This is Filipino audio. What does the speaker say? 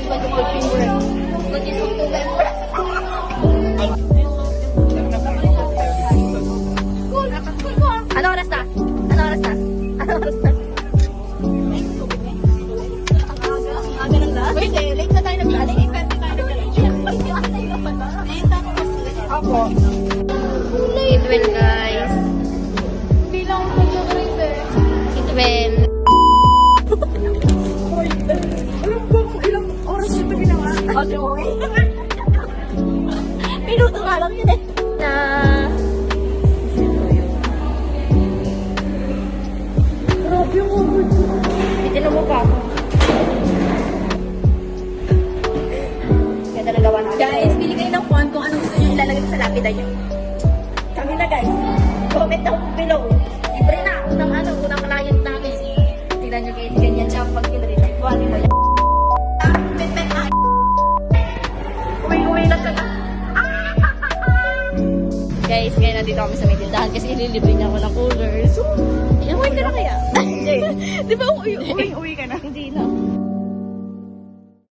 festival to my favorite. Because it's October. Ano oras na? Ano oras na? Ano oras na? Aga ng lahat? Wait, late na tayo nag-aling. 8:30 tayo nag-aling. Ako. 8:12 guys. Bilang ko nag-aling eh. 8:12. Alam ko kung ilang oras ito ginawa. Okay. Minuto nga lang yun eh. Na... Grabe yung umod. Itino mo pa ako. Ganda na gawa natin. Guys, pili kayo ng font kung anong gusto nyo ilalagay sa lapida nyo. Kami na guys. Comment down below. Libre na. Unang client namin. Tignan nyo guys. Ganyan siya pag kinarinig. Buhali mo yan. Uwi na siya na. Guys, ngayon nandito kami sa may tindahan kasi ililibre niya ako ng coolers. So, uwi ka na kaya? Di ba uwi ka na? Hindi na.